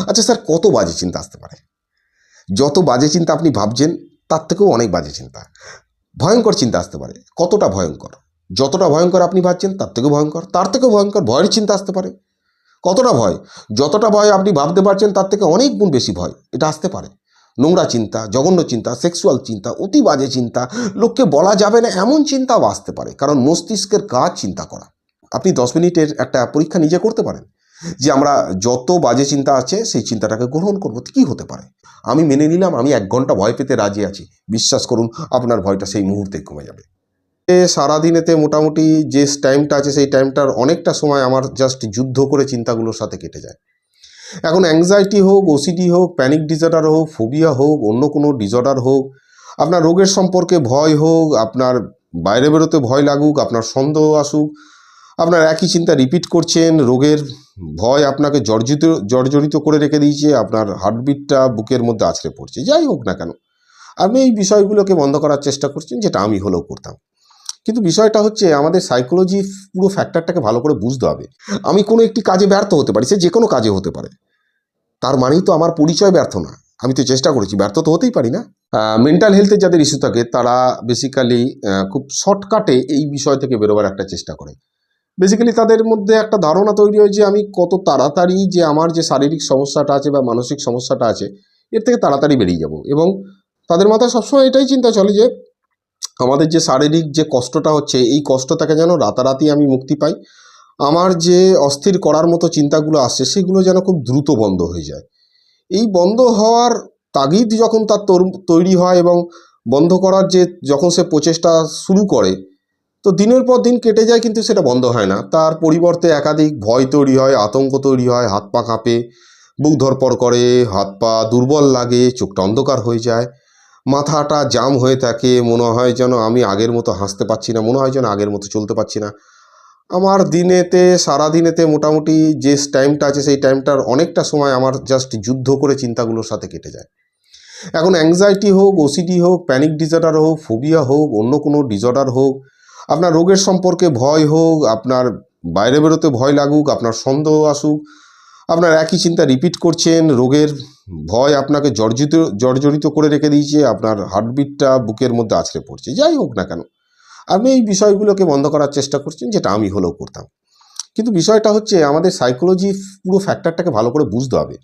আচ্ছা স্যার, কত বাজে চিন্তা আসতে পারে? যত বাজে চিন্তা আপনি ভাবছেন তার থেকেও অনেক বাজে চিন্তা, ভয়ঙ্কর চিন্তা আসতে পারে। কতটা ভয়ঙ্কর? যতটা ভয়ঙ্কর আপনি ভাবছেন তার থেকেও ভয়ঙ্কর, তার থেকেও ভয়ঙ্কর ভয়ের চিন্তা আসতে পারে। কতটা ভয়? যতটা ভয় আপনি ভাবতে পারছেন তার থেকে অনেক গুণ বেশি ভয় এটা আসতে পারে। নোংরা চিন্তা, জঘন্য চিন্তা, সেক্সুয়াল চিন্তা, অতি বাজে চিন্তা, লোককে বলা যাবে না এমন চিন্তাও আসতে পারে। কারণ মস্তিষ্কের কাজ চিন্তা করা। আপনি 10 মিনিটের একটা পরীক্ষা নিজে করতে পারেন যে আমরা যত বাজে চিন্তা আছে সেই চিন্তাটাকে গ্রহণ করবো, তো কী হতে পারে? আমি মেনে নিলাম, আমি 1 ঘন্টা ভয় পেতে রাজি আছি। বিশ্বাস করুন, আপনার ভয়টা সেই মুহূর্তে কমে যাবে। সারাদিনেতে মোটামুটি যে টাইমটা আছে সেই টাইমটার অনেকটা সময় আমার জাস্ট যুদ্ধ করে চিন্তাগুলোর সাথে কেটে যায়। এখন অ্যাংজাইটি হোক, ওসিডি হোক, প্যানিক ডিসঅর্ডার হোক, ফোবিয়া হোক, অন্য কোনো ডিসঅর্ডার হোক, আপনার রোগের সম্পর্কে ভয় হোক, আপনার বাইরে বেরোতে ভয় লাগুক, আপনার সন্দেহ আসুক, আপনার একই চিন্তা রিপিট করছেন, রোগের ভয় আপনাকে জর্জরিত করে রেখে দিয়েছে, আপনার হার্টবিটটা বুকের মধ্যে আছড়ে পড়ছে, যাই হোক না কেন আপনি এই বিষয়গুলোকে বন্ধ করার চেষ্টা করছেন, যেটা আমি হলেও করতাম। কিন্তু বিষয়টা হচ্ছে আমাদের সাইকোলজি পুরো ফ্যাক্টরটাকে ভালো করে বুঝতে হবে। আমি কোনো একটি কাজে ব্যর্থ হতে পারি, সে যে কোনো কাজে হতে পারে, তার মানেই তো আমার পরিচয় ব্যর্থ না। আমি তো চেষ্টা করেছি, ব্যর্থ তো হতেই পারি না। মেন্টাল হেলথের যাদের ইস্যু থাকে তারা বেসিক্যালি খুব শর্টকাটে এই বিষয় থেকে বেরোবার একটা চেষ্টা করে। বেসিক্যালি তাদের মধ্যে একটা ধারণা তৈরি হয় যে আমি কত তাড়াতাড়ি যে আমার যে শারীরিক সমস্যাটা আছে বা মানসিক সমস্যাটা আছে এর থেকে তাড়াতাড়ি বেরিয়ে যাব, এবং তাদের মাথায় সবসময় এটাই চিন্তা চলে যে আমাদের যে শারীরিক যে কষ্টটা হচ্ছে এই কষ্ট থেকে যেন রাতারাতি আমি মুক্তি পাই, আমার যে অস্থির করার মতো চিন্তাগুলো আসছে সেগুলো যেন খুব দ্রুত বন্ধ হয়ে যায়। এই বন্ধ হওয়ার তাগিদ যখন তার তৈরি হয় এবং বন্ধ করার যে যখন সে প্রচেষ্টা শুরু করে, তো দিনের পর দিন কেটে যায় কিন্তু সেটা বন্ধ হয় না। তার পরিবর্তে একাধিক ভয় তৈরি হয়, আতঙ্ক তৈরি হয়, হাত পা কাঁপে, বুক ধড়ফড় করে, হাত পা দুর্বল লাগে, চোখটা অন্ধকার হয়ে যায়, মাথাটা জাম হয়ে থাকে, মনে হয় যেন আমি আগের মতো হাসতে পারছি না, মনে হয় যেন আগের মতো চলতে পারছি না। আমার সারাদিনেতে মোটামুটি যে টাইমটা আছে সেই টাইমটার অনেকটা সময় আমার জাস্ট যুদ্ধ করে চিন্তাগুলোর সাথে কেটে যায়। এখন অ্যাংজাইটি হোক, ওসিডি হোক, প্যানিক ডিসঅর্ডার হোক, ফোবিয়া হোক, অন্য কোনো ডিসঅর্ডার হোক, আপনার রোগের সম্পর্কে ভয় হোক, আপনার বাইরে বেরোতে ভয় লাগুক, আপনার সন্দেহ আসুক, আপনার একই চিন্তা রিপিট করছেন, রোগের ভয় আপনাকে জর্জরিত করে রেখে দিয়েছে, আপনার হার্টবিটটা বুকের মধ্যে আছড়ে পড়ছে, যাই হোক না কেন আপনি এই বিষয়গুলোকে বন্ধ করার চেষ্টা করছেন, যেটা আমি হলেও করতাম। কিন্তু বিষয়টা হচ্ছে আমাদের সাইকোলজি পুরো ফ্যাক্টরটাকে ভালো করে বুঝতে হবে,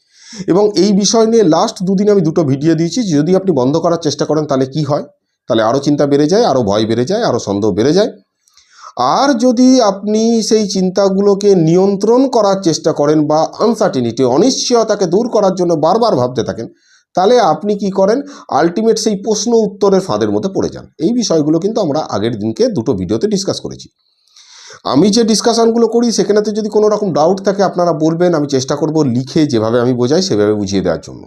এবং এই বিষয় নিয়ে লাস্ট 2 দিন আমি 2টো ভিডিও দিয়েছি। যদি আপনি বন্ধ করার চেষ্টা করেন তাহলে কি হয়, তাহলে আরও চিন্তা বেড়ে যায়, আরও ভয় বেড়ে যায়, আরও সন্দেহ বেড়ে যায়। আর যদি আপনি সেই চিন্তাগুলোকে নিয়ন্ত্রণ করার চেষ্টা করেন বা আনসার্টিনিটি, অনিশ্চয়তাকে দূর করার জন্য বারবার ভাবতে থাকেন, তাহলে আপনি কি করেন, আলটিমেট সেই প্রশ্ন উত্তরের ফাঁদের মধ্যে পড়ে যান। এই বিষয়গুলো কিন্তু আমরা আগের দিনকে 2টো ভিডিওতে ডিসকাস করেছি। আমি যে ডিসকাশনগুলো করি সেখানেতে যদি কোনো রকম ডাউট থাকে আপনারা বলবেন, আমি চেষ্টা করব লিখে যেভাবে আমি বোঝাই সেভাবে বুঝিয়ে দেওয়ার জন্য।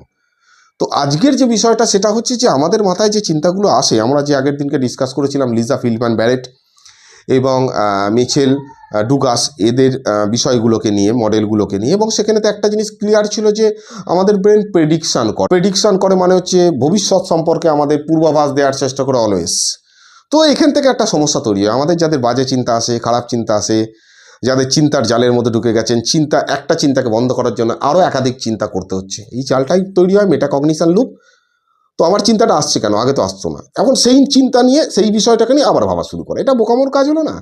তো আজকের যে বিষয়টা সেটা হচ্ছে যে আমাদের মাথায় যে চিন্তাগুলো আসে, আমরা যে আগের দিনকে ডিসকাস করেছিলাম লিজা ফিল্ডম্যান ব্যারেট এবং মিচেল ডুগাস, এদের বিষয়গুলোকে নিয়ে, মডেলগুলোকে নিয়ে, এবং সেখানে তো একটা জিনিস ক্লিয়ার ছিল যে আমাদের ব্রেন প্রেডিকশান করে মানে হচ্ছে ভবিষ্যৎ সম্পর্কে আমাদের পূর্বাভাস দেওয়ার চেষ্টা করে অলওয়েজ। তো এখান থেকে একটা সমস্যা তৈরি হয়, আমাদের যাদের বাজে চিন্তা আসে, খারাপ চিন্তা আসে, যাদের চিন্তার জালের মধ্যে ঢুকে গেছেন, একটা চিন্তাকে বন্ধ করার জন্য আরও একাধিক চিন্তা করতে হচ্ছে, এই জালটাই তৈরি হয় মেটাকগনিশন লুপ। তো আমার চিন্তাটা আসছে কেন, আগে তো আসতো না, এখন সেই চিন্তা নিয়ে সেই বিষয়টাকে নিয়ে আবার ভাবা শুরু করে। এটা বোকামোর কাজ হলো না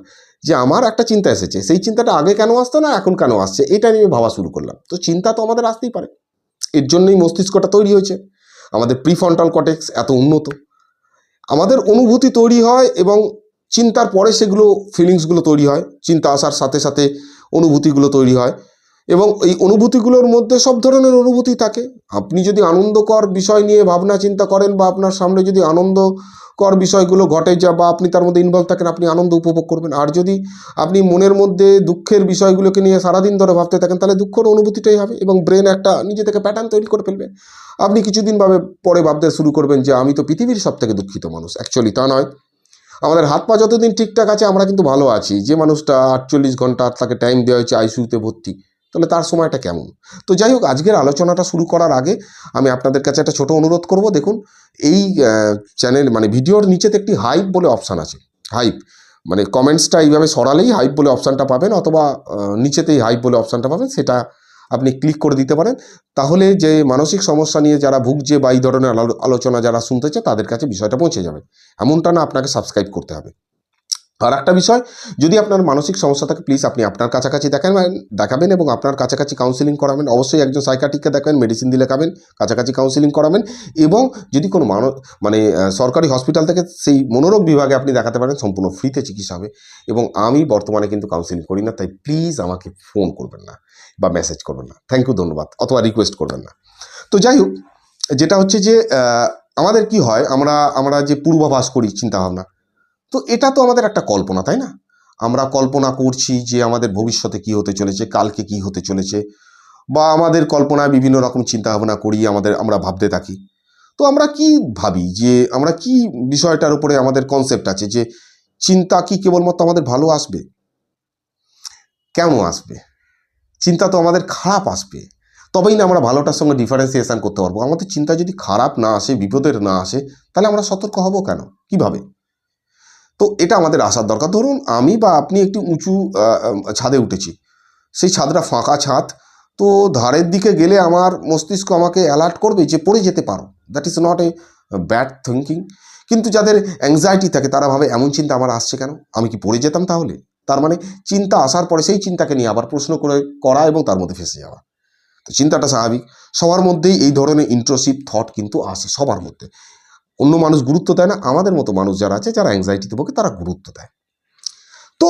যে আমার একটা চিন্তা এসেছে, সেই চিন্তাটা আগে কেন আসতো না, এখন কেন আসছে, এটা নিয়ে ভাবা শুরু করলাম। তো চিন্তা তো আমাদের আসতেই পারে, এর জন্যই মস্তিষ্কটা তৈরি হয়েছে, আমাদের প্রিফ্রন্টাল কর্টেক্স এত উন্নত। আমাদের অনুভূতি তৈরি হয় এবং চিন্তার পরে সেগুলো ফিলিংসগুলো তৈরি হয়, চিন্তা আসার সাথে সাথে অনুভূতিগুলো তৈরি হয়, এবং এই অনুভূতিগুলোর মধ্যে সব ধরনের অনুভূতি থাকে। আপনি যদি আনন্দকর বিষয় নিয়ে ভাবনা চিন্তা করেন বা আপনার সামনে যদি আনন্দকর বিষয়গুলো ঘটে যা বা আপনি তার মধ্যে ইনভলভ থাকেন, আপনি আনন্দ উপভোগ করবেন। আর যদি আপনি মনের মধ্যে দুঃখের বিষয়গুলোকে নিয়ে সারাদিন ধরে ভাবতে থাকেন তাহলে দুঃখের অনুভূতিটাই হবে, এবং ব্রেন একটা নিজে থেকে প্যাটার্ন তৈরি করে ফেলবে। আপনি কিছুদিন পরে ভাবতে শুরু করবেন যে আমি তো পৃথিবীর সব থেকে দুঃখিত মানুষ। অ্যাকচুয়ালি তা নয়, আমাদের হাত পা যতদিন ঠিকঠাক আছে আমরা কিন্তু ভালো আছি। যে মানুষটা 48 ঘন্টা তাকে টাইম দেওয়া হয়েছে আইসিইউতে ভর্তি, তাহলে তার সময়টা কেমন? তো যাই হোক, আজকের আলোচনাটা শুরু করার আগে আমি আপনাদের কাছে একটা ছোট অনুরোধ করব। দেখুন, এই চ্যানেল মানে ভিডিওর নিচেতে একটি হাইপ বলে অপশান আছে। হাইপ মানে কমেন্টসটা এইভাবে সরালেই হাইপ বলে অপশানটা পাবেন, অথবা নিচেতেই হাইপ বলে অপশানটা পাবেন, সেটা আপনি ক্লিক করে দিতে পারেন। তাহলে যে মানসিক সমস্যা নিয়ে যারা ভুগছে বা এই ধরনের আলোচনা যারা শুনতেছে তাদের কাছে বিষয়টা পৌঁছে যাবে। এমনটা না আপনাকে সাবস্ক্রাইব করতে হবে। আর একটা বিষয়, যদি আপনার মানসিক সমস্যা থাকে প্লিজ আপনি আপনার কাছাকাছি দেখাবেন এবং আপনার কাছাকাছি কাউন্সিলিং করাবেন। অবশ্যই একজন সাইকিয়াট্রিস্টকে দেখাবেন, মেডিসিন দিলে খাবেন, কাছাকাছি কাউন্সিলিং করাবেন। এবং যদি কোনো সরকারি হসপিটাল থেকে সেই মনোরোগ বিভাগে আপনি দেখাতে পারেন, সম্পূর্ণ ফ্রিতে চিকিৎসা হবে। এবং আমি বর্তমানে কিন্তু কাউন্সিলিং করি না, তাই প্লিজ আমাকে ফোন করবেন না বা মেসেজ করবেন না। থ্যাংক ইউ, ধন্যবাদ, অথবা রিকোয়েস্ট করবেন না। তো যাই হোক, যেটা হচ্ছে যে আমাদের কি হয়, আমরা যে পূর্বাভাস করি চিন্তাভাবনা, তো এটা তো আমাদের একটা কল্পনা, তাই না? আমরা কল্পনা করছি যে আমাদের ভবিষ্যতে কি হতে চলেছে, কালকে কি হতে চলেছে, বা আমাদের কল্পনায় বিভিন্ন রকম চিন্তা ভাবনা করি, আমরা ভাবতে থাকি। তো আমরা কি ভাবি, যে আমরা কি বিষয়টার উপরে আমাদের কনসেপ্ট আছে যে চিন্তা কি কেবলমাত্র আমাদের ভালো আসবে? কেন আসবে? চিন্তা তো আমাদের খারাপ আসবে, তবেই না আমরা ভালোটার সঙ্গে ডিফারেন্সিয়েশন করতে পারবো। আমাদের চিন্তা যদি খারাপ না আসে, বিপদের না আসে, তাহলে আমরা সতর্ক হব কেন, কিভাবে? তো এটা আমাদের আসার দরকার। ধরুন আমি বা আপনি একটি উঁচু ছাদে উঠেছি, সেই ছাদটা ফাঁকা ছাদ, তো ধারের দিকে গেলে আমার মস্তিষ্ক আমাকে অ্যালার্ট করবে যে পড়ে যেতে পারো। That is not a bad thinking. কিন্তু যাদের অ্যাংজাইটি থাকে তারা ভাবে এমন চিন্তা আমার আসছে কেন, আমি কি পড়ে যেতাম তাহলে? তার মানে চিন্তা আসার পরে সেই চিন্তাকে নিয়ে আবার প্রশ্ন করা এবং তার মধ্যে ফেসে যাওয়া। তো চিন্তাটা স্বাভাবিক, সবার মধ্যেই এই ধরনের ইন্ট্রোসিভ থট কিন্তু আসে, সবার মধ্যে। অন্য মানুষ গুরুত্ব দেয় না, আমাদের মতো মানুষ যারা আছে, যারা অ্যাংজাইটিতে ভোগে, তারা গুরুত্ব দেয়। তো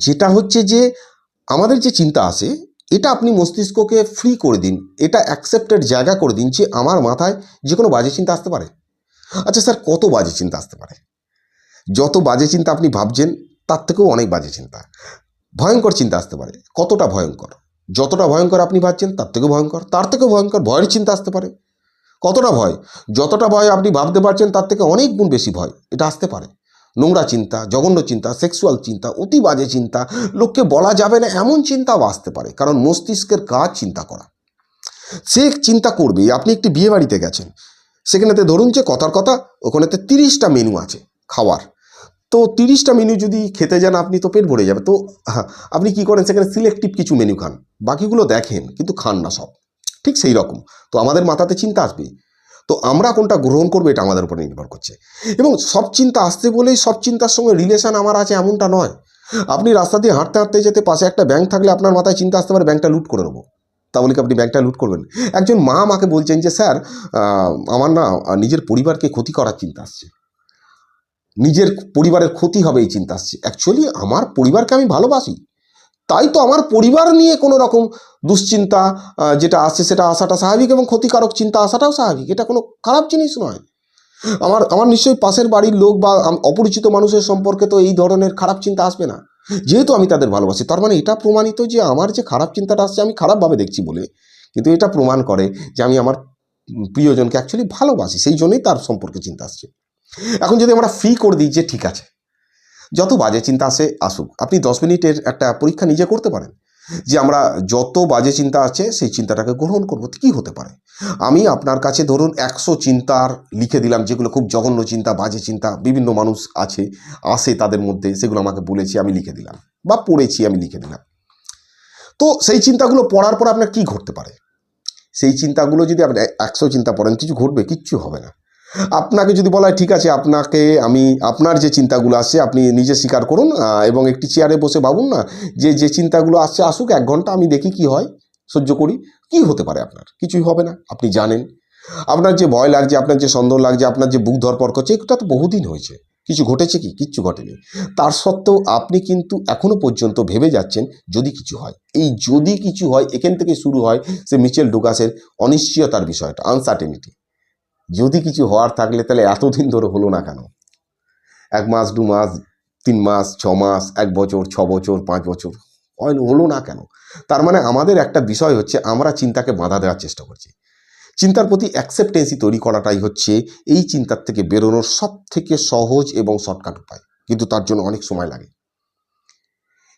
যেটা হচ্ছে যে আমাদের যে চিন্তা আসে, এটা আপনি মস্তিষ্ককে ফ্রি করে দিন, এটা অ্যাকসেপ্টেড জায়গা করে দিন যে আমার মাথায় যে কোনো বাজে চিন্তা আসতে পারে। আচ্ছা স্যার, কত বাজে চিন্তা আসতে পারে? যত বাজে চিন্তা আপনি ভাবছেন তার থেকেও অনেক বাজে চিন্তা, ভয়ঙ্কর চিন্তা আসতে পারে। কতটা ভয়ঙ্কর? যতটা ভয়ঙ্কর আপনি ভাবছেন তার থেকেও ভয়ঙ্কর, তার থেকেও ভয়ঙ্কর ভয়ের চিন্তা আসতে পারে। কতটা ভয়? যতটা ভয় আপনি ভাবতে পারছেন তার থেকে অনেক গুণ বেশি ভয় এটা আসতে পারে। নোংরা চিন্তা, জঘন্য চিন্তা, সেক্সুয়াল চিন্তা, অতি বাজে চিন্তা, লোককে বলা যাবে না এমন চিন্তাও আসতে পারে। কারণ মস্তিষ্কের কাজ চিন্তা করা, সে চিন্তা করবে। আপনি একটি বিয়ে বাড়িতে গেছেন, সেখানেতে ধরুন যে কথার কথা ওখানেতে 30টা মেনু আছে খাওয়ার। তো 30টা মেনু যদি খেতে যান আপনি, তো পেট ভরে যাবে। তো আপনি কি করেন, সেখানে সিলেক্টিভ কিছু মেনু খান, বাকিগুলো দেখেন কিন্তু খান না সব। ঠিক সেই রকম তো আমাদের মাথাতে চিন্তা আসবে, তো আমরা কোনটা গ্রহণ করবো এটা আমাদের উপরে নির্ভর করছে। এবং সব চিন্তা আসতে বলেই সব চিন্তার সঙ্গে রিলেশন আমার আছে এমনটা নয়। আপনি রাস্তা দিয়ে হাঁটতে হাঁটতে যেতে পাশে একটা ব্যাংক থাকলে আপনার মাথায় চিন্তা আসতে পারে ব্যাংকটা লুট করে নেবো, তাহলে কি আপনি ব্যাংকটা লুট করবেন? একজন মা আমাকে বলছেন যে স্যার, আমার না নিজের পরিবারকে ক্ষতি করার চিন্তা আসছে, নিজের পরিবারের ক্ষতি হবে এই চিন্তা আসছে। অ্যাকচুয়ালি আমার পরিবারকে আমি ভালোবাসি, তাই তো আমার পরিবার নিয়ে কোনো রকম দুশ্চিন্তা যেটা আসছে সেটা আসাটা স্বাভাবিক, এবং ক্ষতিকারক চিন্তা আসাটাও স্বাভাবিক, এটা কোনো খারাপ জিনিস নয়। আমার নিশ্চয়ই পাশের বাড়ির লোক বা অপরিচিত মানুষের সম্পর্কে তো এই ধরনের খারাপ চিন্তা আসবে না, যেহেতু আমি তাদের ভালোবাসি। তার মানে এটা প্রমাণিত যে আমার যে খারাপ চিন্তাটা আসছে আমি খারাপভাবে দেখছি বলে, কিন্তু এটা প্রমাণ করে যে আমি আমার প্রিয়জনকে অ্যাকচুয়ালি ভালোবাসি, সেই জন্যই তার সম্পর্কে চিন্তা আসছে। এখন যদি আমরা ফ্রি করে দিই যে ঠিক আছে, যত বাজে চিন্তা আসে আসুক, আপনি 10 মিনিটের একটা পরীক্ষা নিজে করতে পারেন যে আমরা যত বাজে চিন্তা আছে সেই চিন্তাটাকে গ্রহণ করবো। কি হতে পারে? আমি আপনার কাছে ধরুন 100 চিন্তার লিখে দিলাম, যেগুলো খুব জঘন্য চিন্তা, বাজে চিন্তা, বিভিন্ন মানুষ আসে তাদের মধ্যে, সেগুলো আমাকে বলেছি, আমি লিখে দিলাম, বা পড়েছি আমি লিখে দিলাম। তো সেই চিন্তাগুলো পড়ার পর আপনার কি ঘটতে পারে? সেই চিন্তাগুলো যদি আপনি 100 চিন্তা পড়েন, কিছু ঘটবে? কিচ্ছু হবে না। আপনাকে যদি বলা হয় ঠিক আছে, আপনার যে চিন্তাগুলো আসছে আপনি নিজে স্বীকার করুন, এবং একটি চেয়ারে বসে ভাবুন না যে চিন্তাগুলো আসছে আসুক, 1 ঘন্টা আমি দেখি কি হয়, সহ্য করি। কি হতে পারে? আপনার কিছুই হবে না, আপনি জানেন। আপনার যে ভয় লাগছে, আপনার যে সন্দেহ লাগছে, আপনার যে বুক ধরপড় করছে, এটা তো বহুদিন হয়েছে, কিছু ঘটেছে কি? কিচ্ছু ঘটেনি। তার সত্ত্বেও আপনি কিন্তু এখনো পর্যন্ত ভেবে যাচ্ছেন যদি কিছু হয়। এই যদি কিছু হয় এখান থেকে শুরু হয় সে মিচেল ডুগাসের অনিশ্চয়তার বিষয়টা, আনসার্টেনিটি। যদি কিছু হওয়ার থাকলে তাহলে এতদিন ধরে হলো না কেন? 1 মাস, 2 মাস, 3 মাস, 6 মাস, 1 বছর, 6 বছর, 5 বছর হলো না কেন? তার মানে আমাদের একটা বিষয় হচ্ছে আমরা চিন্তাকে বাধা দেওয়ার চেষ্টা করছি। চিন্তার প্রতি অ্যাকসেপ্টেন্সি তৈরি করাটাই হচ্ছে এই চিন্তার থেকে বেরোনোর সব থেকে সহজ এবং শর্টকাট উপায়, কিন্তু তার জন্য অনেক সময় লাগে।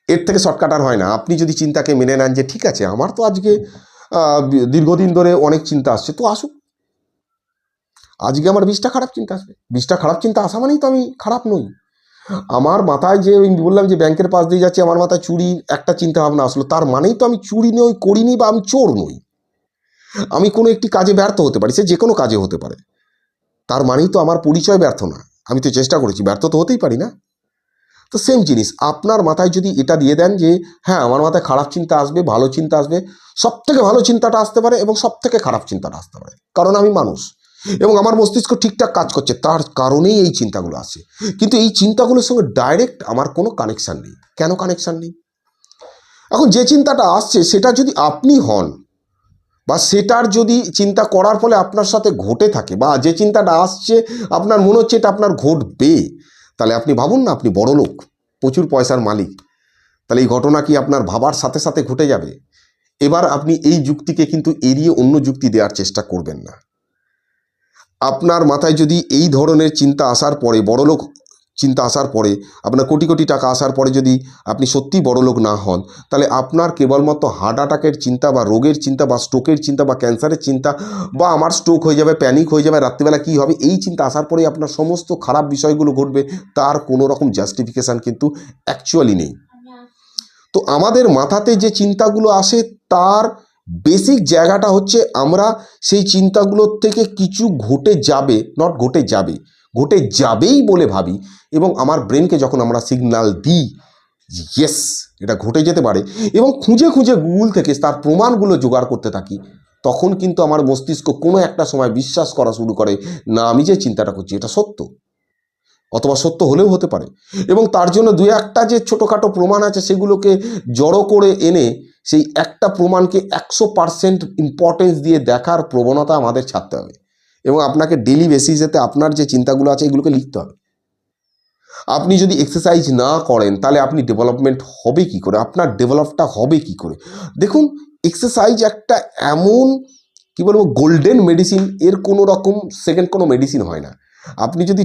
এর থেকে শর্টকাট আর হয় না। আপনি যদি চিন্তাকে মেনে নেন যে ঠিক আছে, আমার তো আজকে দীর্ঘদিন ধরে অনেক চিন্তা আসছে, তো আসুক, আজকে আমার 20টা খারাপ চিন্তা আসবে। 20টা খারাপ চিন্তা আসা মানেই তো আমি খারাপ নই। আমার মাথায় যে আমি বললাম যে ব্যাংকের পাশ দিয়ে যাচ্ছি, আমার মাথায় চুরির একটা চিন্তা ভাবনা আসলো, তার মানেই তো আমি চুরি নই, করিনি, বা আমি চোর নই। আমি কোনো একটি কাজে ব্যর্থ হতে পারি, সে যে কোনো কাজে হতে পারে, তার মানেই তো আমার পরিচয় ব্যর্থ না। আমি তো চেষ্টা করেছি, ব্যর্থ তো হতেই পারি না। তো সেম জিনিস আপনার মাথায় যদি এটা দিয়ে দেন যে হ্যাঁ আমার মাথায় খারাপ চিন্তা আসবে, ভালো চিন্তা আসবে, সব থেকে ভালো চিন্তাটা আসতে পারে এবং সব থেকে খারাপ চিন্তাটা আসতে পারে, কারণ আমি মানুষ এবং আমার মস্তিষ্ক ঠিকঠাক কাজ করছে, তার কারণেই এই চিন্তাগুলো আসে। কিন্তু এই চিন্তাগুলোর সঙ্গে ডাইরেক্ট আমার কোনো কানেকশান নেই। কেন কানেকশান নেই? এখন যে চিন্তাটা আসছে সেটা যদি আপনি হন, বা সেটার যদি চিন্তা করার ফলে আপনার সাথে ঘটে থাকে, বা যে চিন্তাটা আসছে আপনার মনে হচ্ছে এটা আপনার ঘটবে, তাহলে আপনি ভাবুন না, আপনি বড় লোক, প্রচুর পয়সার মালিক, তাহলে এই ঘটনা কি আপনার ভাবার সাথে সাথে ঘটে যাবে? এবার আপনি এই যুক্তিকে কিন্তু এড়িয়ে অন্য যুক্তি দেওয়ার চেষ্টা করবেন না। আপনার মাথায় যদি এই ধরনের চিন্তা আসার পরে, বড়লোক চিন্তা আসার পরে, আপনার কোটি কোটি টাকা আসার পরে যদি আপনি সত্যি বড়লোক না হন, তাহলে আপনার কেবলমাত্র হার্ট অ্যাটাকের চিন্তা, বা রোগের চিন্তা, বা স্ট্রোকের চিন্তা, বা ক্যান্সারের চিন্তা, বা আমার স্ট্রোক হয়ে যাবে, প্যানিক হয়ে যাবে, রাত্রিবেলা কী হবে, এই চিন্তা আসার পরেই আপনার সমস্ত খারাপ বিষয়গুলো ঘটবে, তার কোনো রকম জাস্টিফিকেশান কিন্তু অ্যাকচুয়ালি নেই। তো আমাদের মাথাতে যে চিন্তাগুলো আসে তার বেসিক জায়গাটা হচ্ছে আমরা সেই চিন্তাগুলোর থেকে কিছু ঘটে যাবে, নট ঘটে যাবে, ঘটে যাবেই বলে ভাবি, এবং আমার ব্রেনকে যখন আমরা সিগন্যাল দিই ইয়েস এটা ঘটে যেতে পারে, এবং খুঁজে খুঁজে গুগল থেকে তার প্রমাণগুলো জোগাড় করতে থাকি, তখন কিন্তু আমার মস্তিষ্ক কোনো একটা সময় বিশ্বাস করা শুরু করে না আমি যে চিন্তাটা করছি এটা সত্য, অথবা সত্য হলেও হতে পারে। এবং তার জন্য দু একটা যে ছোটোখাটো প্রমাণ আছে সেগুলোকে জড়ো করে এনে সেই একটা প্রমাণকে 100% ইম্পর্টেন্স দিয়ে দেখার প্রবণতা আমাদের ছাড়তে হবে, এবং আপনাকে ডেলি বেসিসেতে আপনার যে চিন্তাগুলো আছে এগুলোকে লিখতে হবে। আপনি যদি এক্সারসাইজ না করেন তাহলে আপনি ডেভেলপমেন্ট হবে কি করে, আপনার ডেভেলপটা হবে কি করে? দেখুন, এক্সারসাইজ একটা এমন কি বলবো গোল্ডেন মেডিসিন, এর কোনো রকম সেকেন্ড কোনো মেডিসিন হয় না। আপনি যদি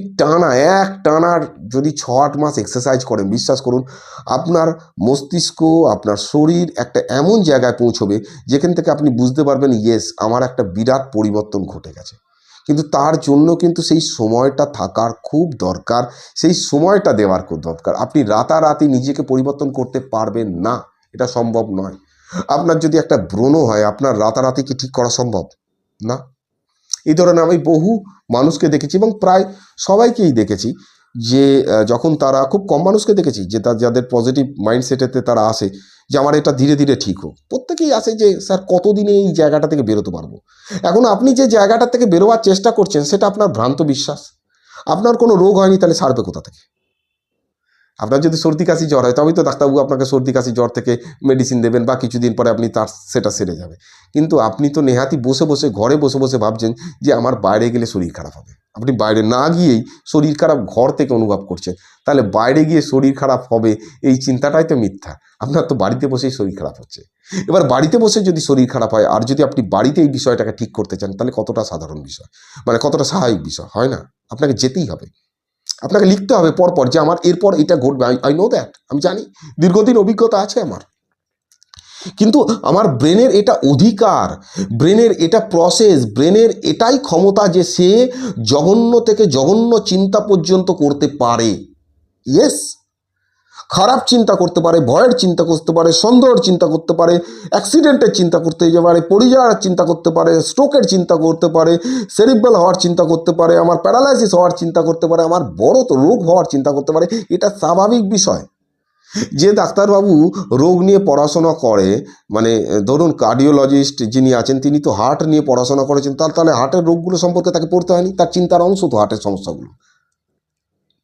টানার যদি 6-8 মাস এক্সারসাইজ করেন, বিশ্বাস করুন আপনার মস্তিষ্ক, আপনার শরীর একটা এমন জায়গায় পৌঁছবে যেখান থেকে আপনি বুঝতে পারবেন ইয়েস আমার একটা বিরাট পরিবর্তন ঘটে গেছে। কিন্তু তার জন্য কিন্তু সেই সময়টা থাকার খুব দরকার, সেই সময়টা দেওয়ার খুব দরকার। আপনি রাতারাতি নিজেকে পরিবর্তন করতে পারবেন না, এটা সম্ভব নয়। আপনার যদি একটা ব্রণ হয়, আপনার রাতারাতি কি ঠিক করা সম্ভব না? এই ধরনের আমি বহু মানুষকে দেখেছি, এবং প্রায় সবাইকেই দেখেছি যে যখন তারা, খুব কম মানুষকে দেখেছি যে যাদের পজিটিভ মাইন্ডসেটেতে তারা আসে যে আমার এটা ধীরে ধীরে ঠিক হোক, প্রত্যেকেই আসে যে স্যার কতদিনে এই জায়গাটা থেকে বেরোতে পারবো। এখন আপনি যে জায়গাটা থেকে বেরোবার চেষ্টা করছেন সেটা আপনার ভ্রান্ত বিশ্বাস। আপনার কোনো রোগ হয়নি, তাহলে সারবে কোথা থেকে? আপনার যদি সর্দি কাশি জ্বর হয় তবেই তো ডাক্তারবাবু আপনাকে সর্দি কাশি জ্বর থেকে মেডিসিন দেবেন, বা কিছুদিন পরে আপনি তার সেটা সেরে যাবে। কিন্তু আপনি তো নেহাতি বসে বসে, ঘরে বসে বসে ভাবছেন যে আমার বাইরে গেলে শরীর খারাপ হবে। আপনি বাইরে না গিয়েই শরীর খারাপ ঘর থেকে অনুভব করছেন, তাহলে বাইরে গিয়ে শরীর খারাপ হবে এই চিন্তাটাই তো মিথ্যা। আপনার তো বাড়িতে বসেই শরীর খারাপ হচ্ছে। এবার বাড়িতে বসে যদি শরীর খারাপ হয়, আর যদি আপনি বাড়িতে এই বিষয়টাকে ঠিক করতে চান, তাহলে কতটা সাধারণ বিষয়, মানে কতটা স্বাভাবিক বিষয়, হয় না? আপনাকে যেতেই হবে, আপনাকে লিখতে হবে পরপর যে আমার এরপর এটা ঘটবে। আই নো দ্যাট, আমি জানি, দীর্ঘদিন অভিজ্ঞতা আছে আমার। কিন্তু আমার ব্রেনের এটা অধিকার, ব্রেনের এটা প্রসেস, ব্রেনের এটাই ক্ষমতা যে সে জঘন্য থেকে জঘন্য চিন্তা পর্যন্ত করতে পারে। ইয়েস, খারাপ চিন্তা করতে পারে, ভয়ের চিন্তা করতে পারে, সন্দেহের চিন্তা করতে পারে, অ্যাক্সিডেন্টের চিন্তা করতে পারে, পড়ে যাওয়ার চিন্তা করতে পারে, স্ট্রোকের চিন্তা করতে পারে, সেরিব্রাল হওয়ার চিন্তা করতে পারে, আমার প্যারালাইসিস হওয়ার চিন্তা করতে পারে, আমার বড় তো রোগ হওয়ার চিন্তা করতে পারে। এটা স্বাভাবিক বিষয়। যে ডাক্তারবাবু রোগ নিয়ে পড়াশোনা করে, মানে ধরুন কার্ডিওলজিস্ট যিনি আছেন তিনি তো হার্ট নিয়ে পড়াশোনা করেছেন, তাহলে হার্টের রোগগুলো সম্পর্কে তাকে পড়তে হয়নি? তার চিন্তার অংশ তো হার্টের সমস্যাগুলো।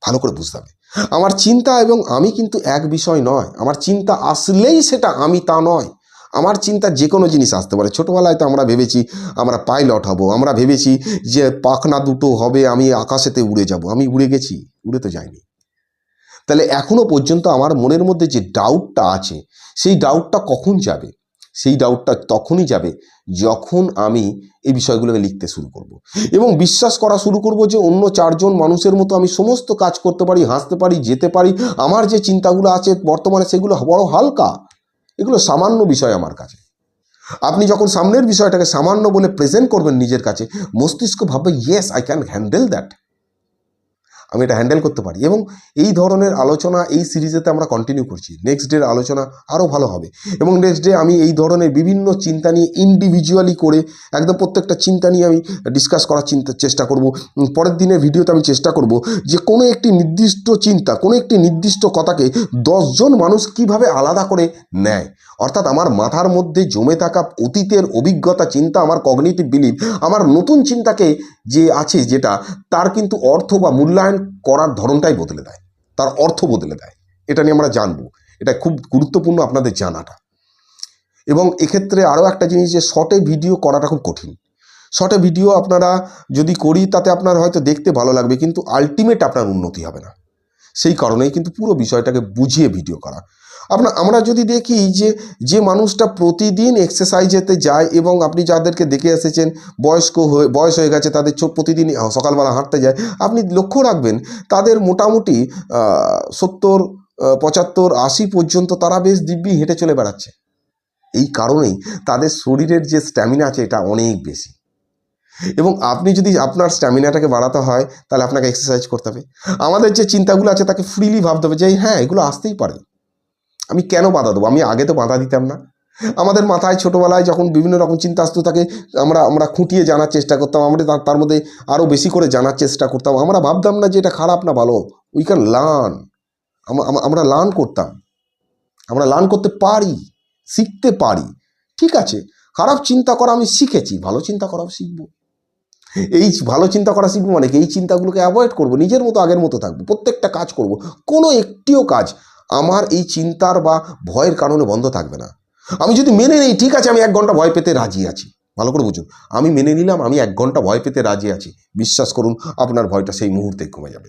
ভালো করে বুঝতে হবে আমার চিন্তা এবং আমি কিন্তু এক বিষয় নয়। আমার চিন্তা আসলেই সেটা আমি তা নয়। আমার চিন্তা যে কোনো জিনিস আসতে পারে। ছোটোবেলায় তো আমরা ভেবেছি আমরা পাইলট হব, আমরা ভেবেছি যে পাখনা দুটো হবে, আমি আকাশেতে উড়ে যাব। আমি উড়ে গেছি? উড়ে তো যাইনি। তাহলে এখনও পর্যন্ত আমার মনের মধ্যে যে ডাউটটা আছে, সেই ডাউটটা কখন যাবে? সেই ডাউটটা তখনই যাবে যখন আমি এই বিষয়গুলোকে লিখতে শুরু করব, এবং বিশ্বাস করা শুরু করব যে অন্য 4জন মানুষের মতো আমি সমস্ত কাজ করতে পারি, হাসতে পারি, যেতে পারি। আমার যে চিন্তাগুলো আছে বর্তমানে সেগুলো বড় হালকা, এগুলো সামান্য বিষয় আমার কাছে। আপনি যখন সামনের বিষয়টাকে সামান্য বলে প্রেজেন্ট করবেন নিজের কাছে, মস্তিষ্ক ভাববে yes I can handle that. আমি এটা হ্যান্ডেল করতে পারি। এবং এই ধরনের আলোচনা এই সিরিজেতে আমরা কন্টিনিউ করছি। নেক্সট ডের আলোচনা আরও ভালো হবে এবং নেক্সট ডে আমি এই ধরনের বিভিন্ন চিন্তা নিয়ে ইন্ডিভিজুয়ালি করে একদম প্রত্যেকটা চিন্তা নিয়ে আমি ডিসকাস করার চেষ্টা করব। পরের দিনের ভিডিওতে আমি চেষ্টা করব যে কোনো একটি নির্দিষ্ট চিন্তা, কোনো একটি নির্দিষ্ট কথাকে 10 জন মানুষ কিভাবে আলাদা করে নেয়। অর্থাৎ আমার মাথার মধ্যে জমে থাকা অতীতের অভিজ্ঞতা, চিন্তা, আমার কগনিটিভ বিলিভ, আমার নতুন চিন্তাকে যে আছে যেটা, তার কিন্তু অর্থ বা মূল্যায়ন করার ধরনটাই বদলে দেয়, তার অর্থ বদলে দেয়। এটা নিয়ে আমরা জানবো, এটা খুব গুরুত্বপূর্ণ আপনাদের জানাটা। এবং এক্ষেত্রে আরও একটা জিনিস, যে শর্টে ভিডিও করাটা খুব কঠিন। শর্টে ভিডিও আপনারা যদি করি তাতে আপনার হয়তো দেখতে ভালো লাগবে, কিন্তু আলটিমেট আপনার উন্নতি হবে না। সেই কারণেই কিন্তু পুরো বিষয়টাকে বুঝিয়ে ভিডিও করা। আমরা যদি দেখি যে মানুষটা প্রতিদিন এক্সারসাইজেতে যায় এবং আপনি যাদেরকে দেখে এসেছেন বয়স হয়ে গেছে, তাদের প্রতিদিন সকালবেলা হাঁটতে যায়, আপনি লক্ষ্য রাখবেন তাদের মোটামুটি 70, 75, 80 পর্যন্ত তারা বেশ দিব্যি হেঁটে চলে বেড়াচ্ছে। এই কারণেই তাদের শরীরের যে স্ট্যামিনা আছে এটা অনেক বেশি। এবং আপনি যদি আপনার স্ট্যামিনাটাকে বাড়াতে হয় তাহলে আপনাকে এক্সারসাইজ করতে হবে। আমাদের যে চিন্তাগুলো আছে তাকে ফ্রিলি ভাবতে হবে যে হ্যাঁ, এগুলো আসতেই পারে, আমি কেন বাধা দেবো? আমি আগে তো বাধা দিতাম না। আমাদের মাথায় ছোটোবেলায় যখন বিভিন্ন রকম চিন্তা আসতো তাকে আমরা খুঁটিয়ে জানার চেষ্টা করতাম, আমরা তার মধ্যে আরও বেশি করে জানার চেষ্টা করতাম। আমরা ভাবতাম না যে এটা খারাপ না ভালো, উই ক্যান লার্ন। আমরা লার্ন করতাম, আমরা লার্ন করতে পারি, শিখতে পারি। ঠিক আছে, খারাপ চিন্তা করা আমি শিখেছি, ভালো চিন্তা করাও শিখবো। এই ভালো চিন্তা করা শিখবো মানে এই চিন্তাগুলোকে অ্যাভয়েড করবো, নিজের মতো আগের মতো থাকবো, প্রত্যেকটা কাজ করব। কোনো একটিও কাজ আমার এই চিন্তার বা ভয়ের কারণে বন্ধ থাকবে না। আমি যদি মেনে নিই ঠিক আছে আমি 1 ঘন্টা ভয় পেতে রাজি আছি, ভালো করে বুঝুন, আমি মেনে নিলাম আমি 1 ঘন্টা ভয় পেতে রাজি আছি, বিশ্বাস করুন আপনার ভয়টা সেই মুহূর্তে কমে যাবে।